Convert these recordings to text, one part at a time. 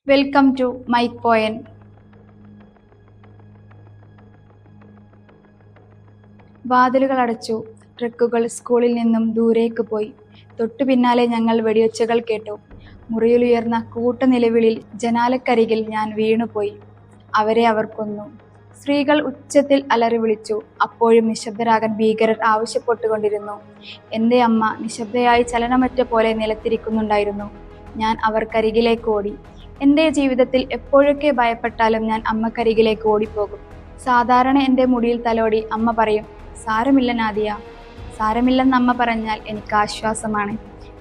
Welcome to mic പോയൻ. വാതിലുകൾ അടച്ചു. ട്രക്കുകൾ സ്കൂളിൽ നിന്നും ദൂരേക്ക് പോയി. തൊട്ടു പിന്നാലെ ഞങ്ങൾ വെടിയൊച്ചകൾ കേട്ടു. മുറിയിലുയർന്ന കൂട്ടനിലവിളിൽ ജനാലക്കരികിൽ ഞാൻ വീണുപോയി. അവരെ അവർ കൊന്നു. സ്ത്രീകൾ ഉച്ചത്തിൽ അലറി വിളിച്ചു. അപ്പോഴും നിശബ്ദരാകാൻ ഭീകരർ ആവശ്യപ്പെട്ടുകൊണ്ടിരുന്നു. എൻ്റെ അമ്മ നിശബ്ദയായി ചലനമറ്റ പോലെ നിലത്തിരിക്കുന്നുണ്ടായിരുന്നു. ഞാൻ അവർക്കരികിലേക്ക് ഓടി. എൻ്റെ ജീവിതത്തിൽ എപ്പോഴൊക്കെ ഭയപ്പെട്ടാലും ഞാൻ അമ്മക്കരികിലേക്ക് ഓടിപ്പോകും. സാധാരണ എൻ്റെ മുടിയിൽ തലോടി അമ്മ പറയും, സാരമില്ല നാദിയ. സാരമില്ലെന്ന് അമ്മ പറഞ്ഞാൽ എനിക്ക് ആശ്വാസമാണ്.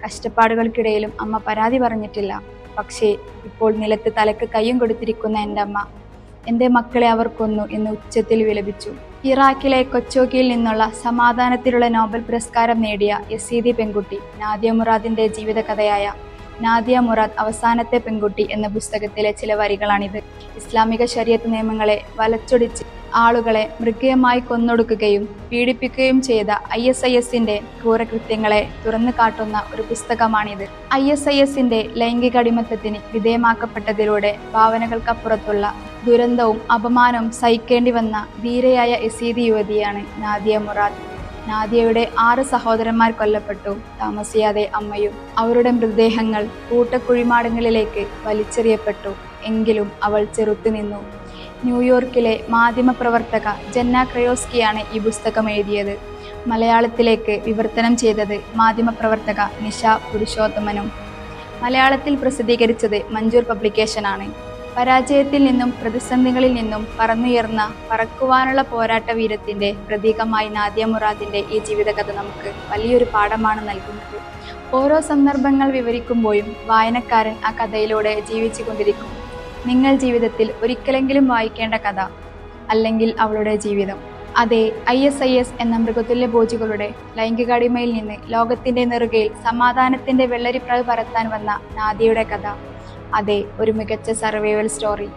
കഷ്ടപ്പാടുകൾക്കിടയിലും അമ്മ പരാതി പറഞ്ഞിട്ടില്ല. പക്ഷേ ഇപ്പോൾ നിലത്ത് തലക്ക് കയ്യും കൊടുത്തിരിക്കുന്ന എൻ്റെ അമ്മ, എൻ്റെ മക്കളെ അവർ കൊന്നു എന്ന് ഉച്ചത്തിൽ വിലപിച്ചു. ഇറാഖിലെ കൊച്ചോക്കിയിൽ നിന്നുള്ള സമാധാനത്തിലുള്ള നോബൽ പുരസ്കാരം നേടിയ യസീദി പെൺകുട്ടി നാദിയ മുറാദിൻ്റെ ജീവിതകഥയായ നാദിയ മുറാദ് അവസാനത്തെ പെൺകുട്ടി എന്ന പുസ്തകത്തിലെ ചില വരികളാണിത്. ഇസ്ലാമിക ശരീഅത്ത് നിയമങ്ങളെ വലച്ചൊടിച്ച് ആളുകളെ മൃഗീയമായി കൊന്നൊടുക്കുകയും പീഡിപ്പിക്കുകയും ചെയ്ത ISISന്റെ ക്രൂരകൃത്യങ്ങളെ തുറന്നു കാട്ടുന്ന ഒരു പുസ്തകമാണിത്. ISISന്റെ ലൈംഗിക അടിമത്തത്തിന് വിധേയമാക്കപ്പെട്ടതിലൂടെ ഭാവനകൾക്കപ്പുറത്തുള്ള ദുരന്തവും അപമാനവും സഹിക്കേണ്ടി വന്ന ധീരയായ യസീദി യുവതിയാണ് നാദിയ മുറാദ്. നാദിയയുടെ 6 സഹോദരന്മാർ കൊല്ലപ്പെട്ടു. താമസിയാതെ അമ്മയും. അവരുടെ മൃതദേഹങ്ങൾ കൂട്ടക്കുഴിമാടങ്ങളിലേക്ക് വലിച്ചെറിയപ്പെട്ടു. എങ്കിലും അവൾ ചെറുത്തുനിന്നു. ന്യൂയോർക്കിലെ മാധ്യമപ്രവർത്തക ജന്ന ക്രയോസ്കിയാണ് ഈ പുസ്തകം എഴുതിയത്. മലയാളത്തിലേക്ക് വിവർത്തനം ചെയ്തത് മാധ്യമപ്രവർത്തക നിഷ പുരുഷോത്തമനും. മലയാളത്തിൽ പ്രസിദ്ധീകരിച്ചത് മഞ്ചൂർ പബ്ലിക്കേഷനാണ്. പരാജയത്തിൽ നിന്നും പ്രതിസന്ധികളിൽ നിന്നും പറന്നുയർന്ന പറക്കുവാനുള്ള പോരാട്ട വീരത്തിൻ്റെ പ്രതീകമായി നാദിയ മുറാദിൻ്റെ ഈ ജീവിതകഥ നമുക്ക് വലിയൊരു പാഠമാണ് നൽകുന്നത്. ഓരോ സന്ദർഭങ്ങൾ വിവരിക്കുമ്പോഴും വായനക്കാരൻ ആ കഥയിലൂടെ ജീവിച്ചു കൊണ്ടിരിക്കും. നിങ്ങൾ ജീവിതത്തിൽ ഒരിക്കലെങ്കിലും വായിക്കേണ്ട കഥ, അല്ലെങ്കിൽ അവളുടെ ജീവിതം. അതെ, ISIS എന്ന മൃഗതുല്യ ഭോജികളുടെ ലൈംഗികാടിമയിൽ നിന്ന് ലോകത്തിൻ്റെ നെറുകയിൽ സമാധാനത്തിൻ്റെ വെള്ളരിപ്രാവ് പരത്താൻ വന്ന നാദിയയുടെ കഥ. അതെ, ഒരു മികച്ച സർവൈവൽ സ്റ്റോറി.